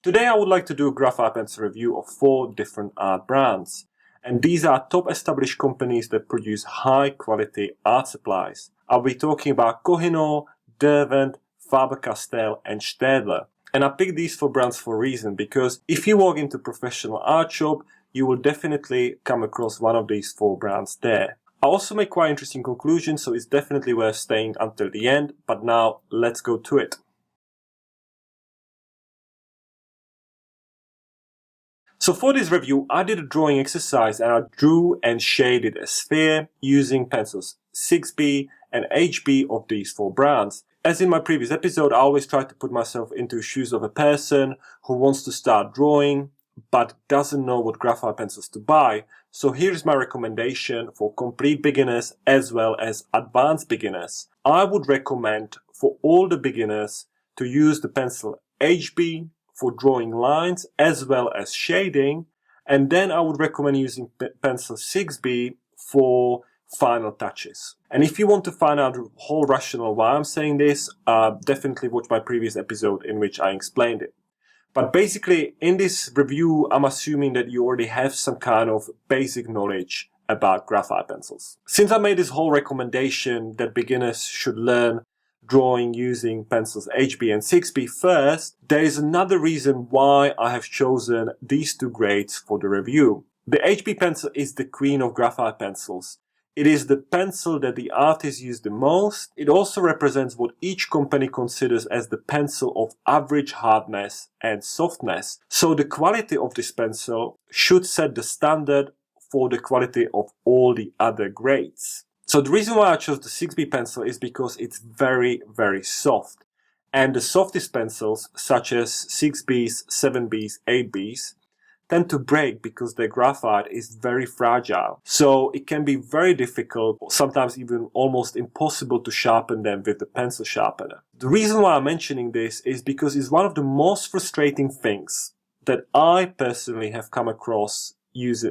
Today I would like to do a graphite pencil review of 4 different art brands. And these are top established companies that produce high quality art supplies. I'll be talking about Koh-I-Noor, Derwent, Faber Castell and Staedtler. And I picked these 4 brands for a reason, because if you walk into a professional art shop, you will definitely come across one of these 4 brands there. I also make quite interesting conclusions, so it's definitely worth staying until the end, but now let's go to it. So for this review, I did a drawing exercise and I drew and shaded a sphere using pencils 6B and HB of these 4 brands. As in my previous episode, I always try to put myself into the shoes of a person who wants to start drawing but doesn't know what graphite pencils to buy. So here's my recommendation for complete beginners as well as advanced beginners. I would recommend for all the beginners to use the pencil HB for drawing lines as well as shading, and then I would recommend using pencil 6B for final touches. And if you want to find out the whole rationale why I'm saying this, definitely watch my previous episode in which I explained it. But basically in this review I'm assuming that you already have some kind of basic knowledge about graphite pencils. Since I made this whole recommendation that beginners should learn drawing using pencils HB and 6B first, there is another reason why I have chosen these 2 grades for the review. The HB pencil is the queen of graphite pencils. It is the pencil that the artists use the most. It also represents what each company considers as the pencil of average hardness and softness. So the quality of this pencil should set the standard for the quality of all the other grades. So the reason why I chose the 6B pencil is because it's very, very soft. And the softest pencils, such as 6Bs, 7Bs, 8Bs, tend to break because their graphite is very fragile. So it can be very difficult, sometimes even almost impossible to sharpen them with the pencil sharpener. The reason why I'm mentioning this is because it's one of the most frustrating things that I personally have come across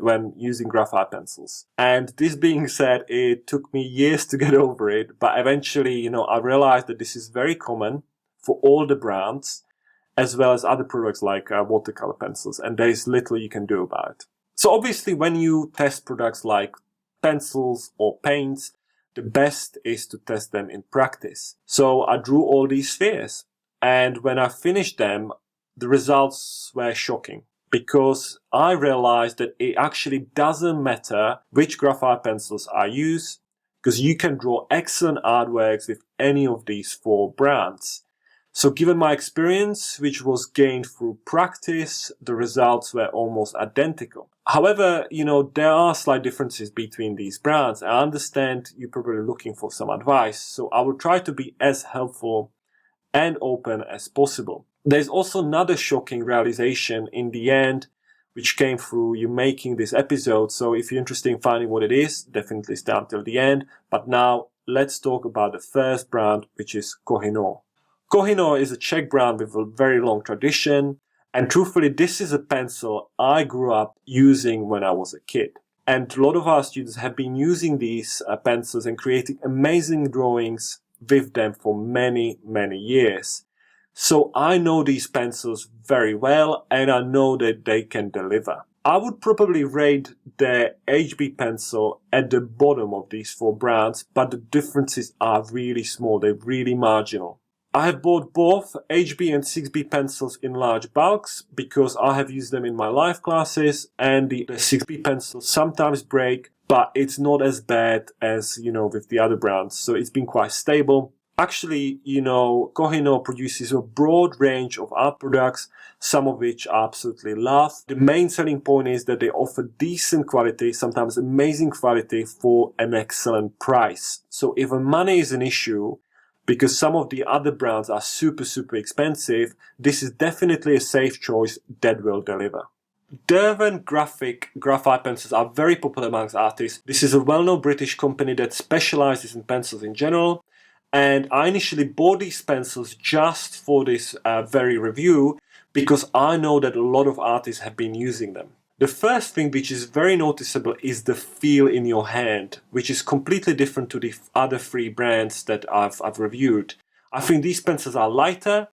when using graphite pencils. And this being said, it took me years to get over it, but eventually, I realized that this is very common for all the brands, as well as other products like watercolor pencils, and there is little you can do about it. So obviously when you test products like pencils or paints, the best is to test them in practice. So I drew all these spheres, and when I finished them, the results were shocking. Because I realized that it actually doesn't matter which graphite pencils I use, because you can draw excellent artworks with any of these 4 brands. So given my experience, which was gained through practice, the results were almost identical. However, there are slight differences between these brands. I understand you're probably looking for some advice, so I will try to be as helpful and open as possible. There's also another shocking realization in the end, which came through you making this episode. So if you're interested in finding what it is, definitely stay until the end. But now let's talk about the first brand, which is Koh-I-Noor. Koh-I-Noor is a Czech brand with a very long tradition. And truthfully, this is a pencil I grew up using when I was a kid. And a lot of our students have been using these pencils and creating amazing drawings with them for many, many years. So I know these pencils very well and I know that they can deliver. I would probably rate the HB pencil at the bottom of these 4 brands, but the differences are really small, they're really marginal. I have bought both HB and 6B pencils in large bulks because I have used them in my live classes, and the 6B pencils sometimes break, but it's not as bad as, with the other brands. So it's been quite stable. Actually, Koh-I-Noor produces a broad range of art products, some of which I absolutely love. The main selling point is that they offer decent quality, sometimes amazing quality for an excellent price. So if money is an issue, because some of the other brands are super, super expensive, this is definitely a safe choice that will deliver. Derwent Graphic graphite pencils are very popular amongst artists. This is a well-known British company that specializes in pencils in general. And I initially bought these pencils just for this very review because I know that a lot of artists have been using them. The first thing which is very noticeable is the feel in your hand, which is completely different to the other 3 brands that I've reviewed. I think these pencils are lighter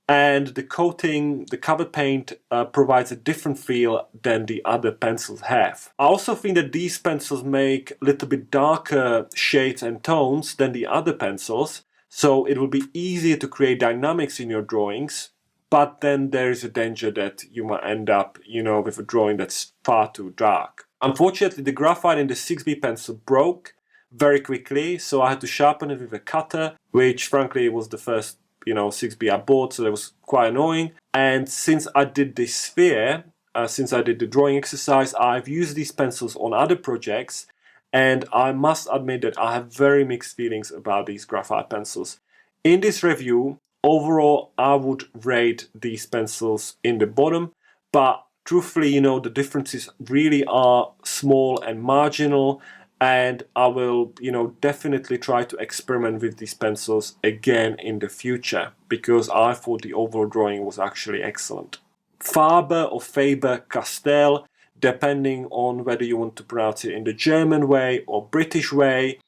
and the coating, the cover paint provides a different feel than the other pencils have. I also think that these pencils make a little bit darker shades and tones than the other pencils, so it will be easier to create dynamics in your drawings, but then there is a danger that you might end up, with a drawing that's far too dark. Unfortunately, the graphite in the 6B pencil broke very quickly, so I had to sharpen it with a cutter, which frankly was the first 6B I bought, so that was quite annoying. And since I did this sphere, since I did the drawing exercise, I've used these pencils on other projects, and I must admit that I have very mixed feelings about these graphite pencils. In this review, overall, I would rate these pencils in the bottom, but truthfully, the differences really are small and marginal, and I will, definitely try to experiment with these pencils again in the future, because I thought the overall drawing was actually excellent. Faber or Faber Castell, depending on whether you want to pronounce it in the German way or British way,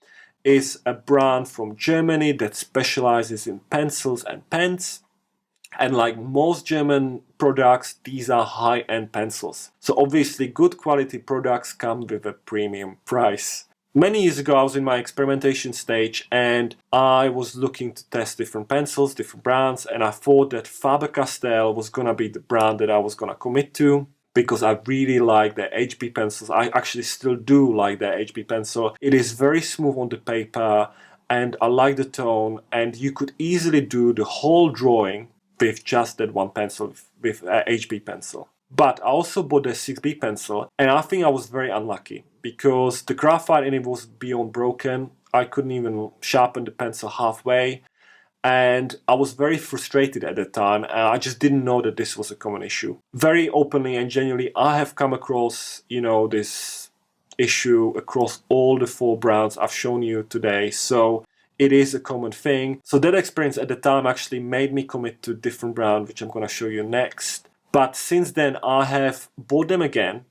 is a brand from Germany that specializes in pencils and pens. And like most German products, these are high-end pencils. So obviously good quality products come with a premium price. Many years ago I was in my experimentation stage and I was looking to test different pencils, different brands, and I thought that Faber Castell was gonna be the brand that I was gonna commit to, because I really like their HB pencils. I actually still do like their HB pencil. It is very smooth on the paper and I like the tone, and you could easily do the whole drawing with just that one pencil, with HB pencil. But I also bought the 6B pencil, and I think I was very unlucky because the graphite in it was beyond broken. I couldn't even sharpen the pencil halfway, and I was very frustrated at the time, and I just didn't know that this was a common issue. Very openly and genuinely, I have come across, this issue across all the 4 brands I've shown you today, so it is a common thing. So that experience at the time actually made me commit to a different brand, which I'm going to show you next. But since then, I have bought them again,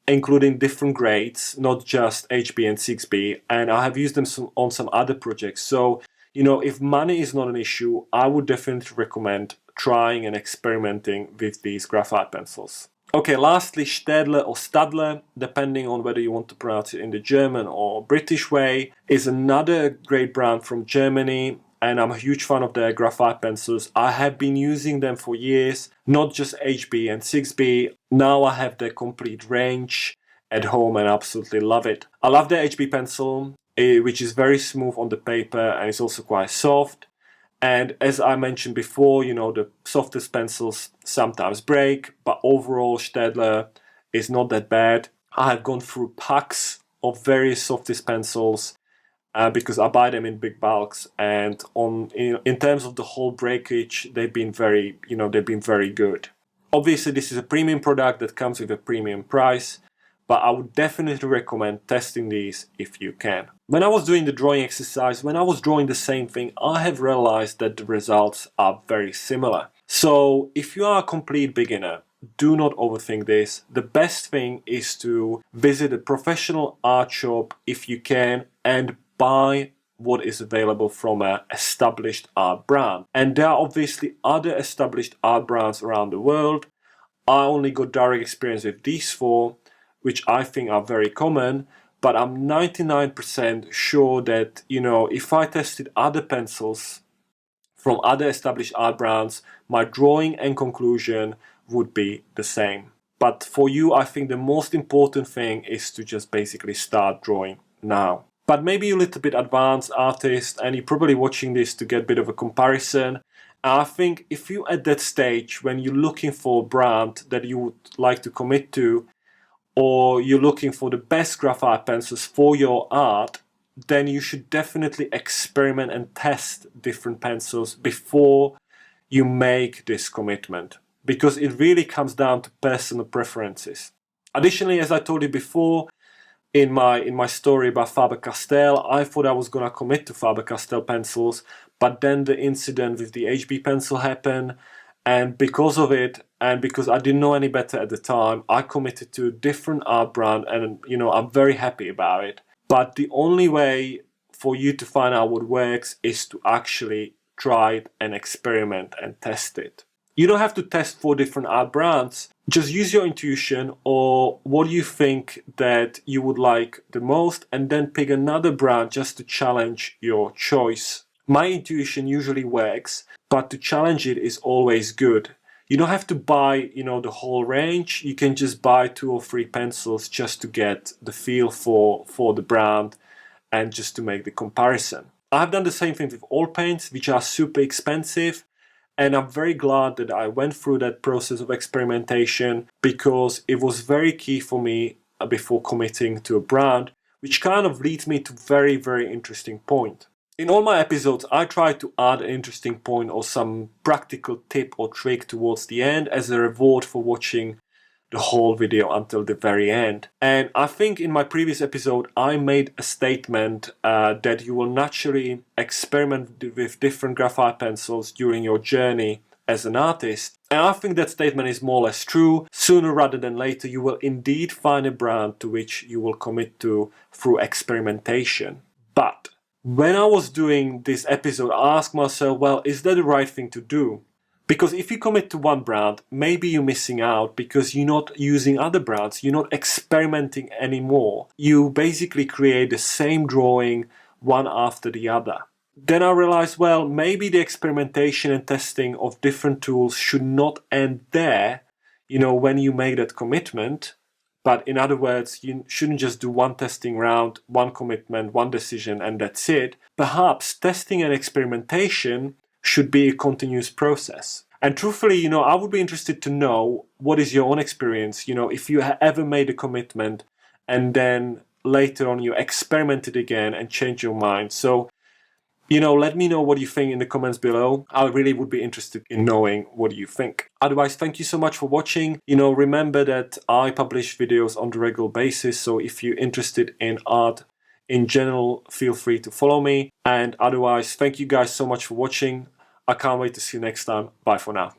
including different grades, not just HB and 6B, and I have used them on some other projects. So, if money is not an issue, I would definitely recommend trying and experimenting with these graphite pencils. Okay, lastly, Staedtler, depending on whether you want to pronounce it in the German or British way, is another great brand from Germany, and I'm a huge fan of their graphite pencils. I have been using them for years, not just HB and 6B. Now I have their complete range at home and absolutely love it. I love their HB pencil, which is very smooth on the paper and it's also quite soft. And as I mentioned before, the softest pencils sometimes break, but overall Staedtler is not that bad. I have gone through packs of various softest pencils because I buy them in big bulks, and in terms of the whole breakage, they've been very good. Obviously, this is a premium product that comes with a premium price, but I would definitely recommend testing these if you can. When I was doing the drawing exercise, when I was drawing the same thing, I have realized that the results are very similar. So if you are a complete beginner, do not overthink this. The best thing is to visit a professional art shop if you can and buy what is available from an established art brand. And there are obviously other established art brands around the world. I only got direct experience with these 4, which I think are very common, but I'm 99% sure that, if I tested other pencils from other established art brands, my drawing and conclusion would be the same. But for you, I think the most important thing is to just basically start drawing now. But maybe you're a little bit advanced artist and you're probably watching this to get a bit of a comparison. I think if you're at that stage when you're looking for a brand that you would like to commit to, or you're looking for the best graphite pencils for your art, then you should definitely experiment and test different pencils before you make this commitment, because it really comes down to personal preferences. Additionally, as I told you before, in my story about Faber Castell, I thought I was gonna commit to Faber Castell pencils, but then the incident with the HB pencil happened, and because of it, and because I didn't know any better at the time, I committed to a different art brand, and I'm very happy about it. But the only way for you to find out what works is to actually try it and experiment and test it. You don't have to test 4 different art brands. Just use your intuition or what you think that you would like the most, and then pick another brand just to challenge your choice. My intuition usually works, but to challenge it is always good. You don't have to buy, the whole range. You can just buy 2 or 3 pencils just to get the feel for the brand and just to make the comparison. I've done the same thing with oil paints, which are super expensive. And I'm very glad that I went through that process of experimentation, because it was very key for me before committing to a brand, which kind of leads me to very, very interesting point. In all my episodes, I try to add an interesting point or some practical tip or trick towards the end as a reward for watching the whole video until the very end. And I think in my previous episode I made a statement that you will naturally experiment with different graphite pencils during your journey as an artist. And I think that statement is more or less true. Sooner rather than later you will indeed find a brand to which you will commit to through experimentation. But when I was doing this episode, I asked myself, well, is that the right thing to do? Because if you commit to one brand, maybe you're missing out because you're not using other brands, you're not experimenting anymore. You basically create the same drawing one after the other. Then I realized, well, maybe the experimentation and testing of different tools should not end there, when you make that commitment. But in other words, you shouldn't just do one testing round, one commitment, one decision, and that's it. Perhaps testing and experimentation should be a continuous process. And truthfully, I would be interested to know what is your own experience, if you ever made a commitment and then later on you experimented again and changed your mind. So, let me know what you think in the comments below. I really would be interested in knowing what you think. Otherwise, thank you so much for watching. Remember that I publish videos on a regular basis, so if you're interested in art in general, feel free to follow me. And otherwise, thank you guys so much for watching. I can't wait to see you next time. Bye for now.